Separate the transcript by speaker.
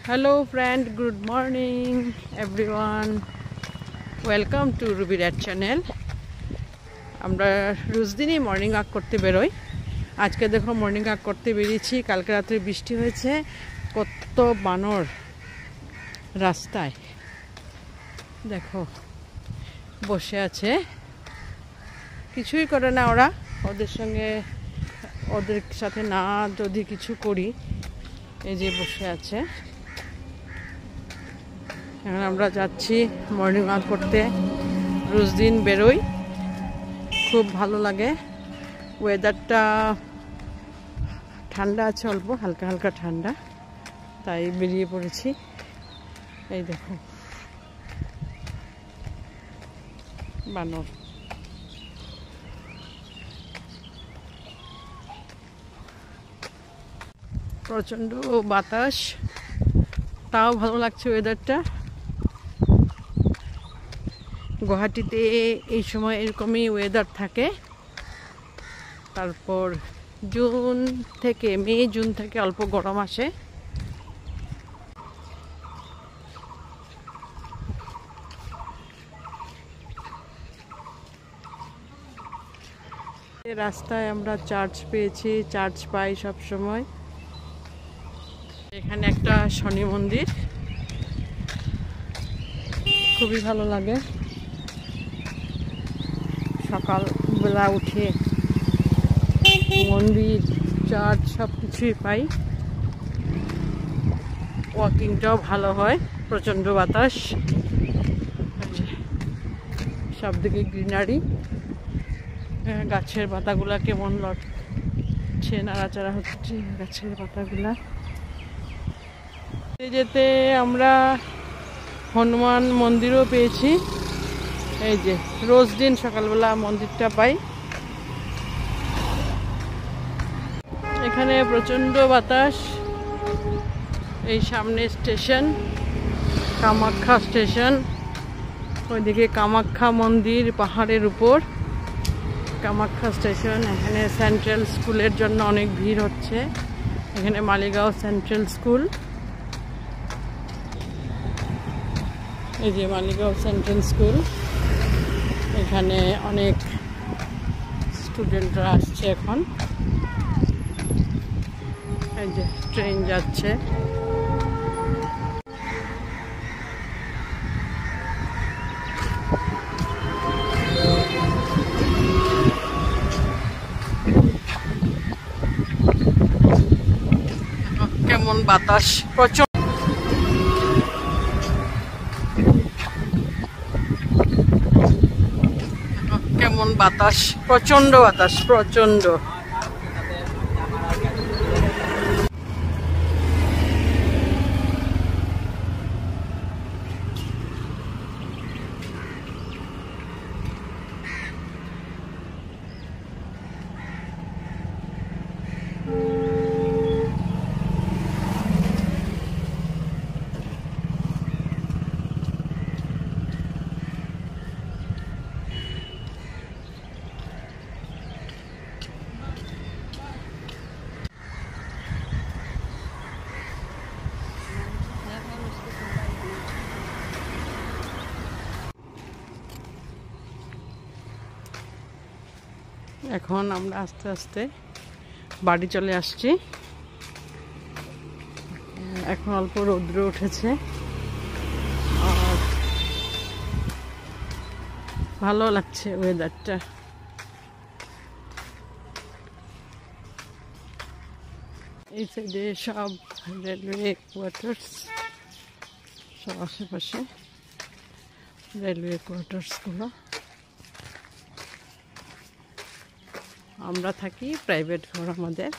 Speaker 1: Hello friend, good morning everyone. Welcome to Ruby Red channel. আমরা রোজ দিনই morning walk করতে বেরোই। আজকে দেখো মর্নিং ওয়াক করতে বেরিয়েছি। কালকে রাতে বৃষ্টি হয়েছে, কত বানর রাস্তায় দেখো বসে আছে, কিছুই করে না ওরা। ওদের সাথে না যদি কিছু করি, এই যে বসে আছে। এখন আমরা যাচ্ছি মর্নিং ওয়াক করতে, রোজ দিন বেরোই, খুব ভালো লাগে। ওয়েদারটা ঠান্ডা আছে, অল্প হালকা হালকা ঠান্ডা, তাই বেরিয়ে পড়েছি। এই দেখো বানর, প্রচণ্ড বাতাস, তাও ভালো লাগছে ওয়েদারটা। গুয়াহাটিতে এই সময় এরকমই ওয়েদার থাকে। তারপর মে জুন থেকে অল্প গরম আসে। রাস্তায় আমরা চার্চ পেয়েছি, চার্চ পাই সব সময়। এখানে একটা শনি মন্দির, খুবই ভালো লাগে। সকালবেলা উঠে মন্দির, চার্চ সব কিছুই পাই। ওয়াকিংটাও ভালো হয়, প্রচণ্ড বাতাস, সব দিকে গ্রিনারি, গাছের পাতাগুলা কেমন লড়ছে, নাড়াচাড়া হচ্ছে গাছের পাতাগুলা। যেতে আমরা হনুমান মন্দিরও পেয়েছি। এই যে রোজ দিন সকালবেলা মন্দিরটা পাই। এখানে প্রচণ্ড বাতাস। এই সামনে স্টেশন, কামাখ্যা স্টেশন, ওইদিকে কামাখ্যা মন্দির পাহাড়ের উপর, কামাখ্যা স্টেশন। এখানে সেন্ট্রাল স্কুলের জন্য অনেক ভিড় হচ্ছে। এখানে মালিগাঁও সেন্ট্রাল স্কুল, এই যে মালিগাঁও সেন্ট্রাল স্কুল। এখানে অনেক স্টুডেন্টরা আসছে এখন। এই যে ট্রেন যাচ্ছে। কেমন বাতাস, প্রচুর কেমন বাতাস, প্রচন্ড বাতাস, প্রচন্ড। এখন আমরা আস্তে আস্তে বাড়ি চলে আসছি। এখন অল্প রৌদ্র উঠেছে, আর ভালো লাগছে ওয়েদারটা। এই সাইডে সব রেলওয়ে কোয়ার্টার্স, সব আশেপাশে রেলওয়ে কোয়ার্টার্সগুলো। আমরা থাকি প্রাইভেট ঘর আমাদের।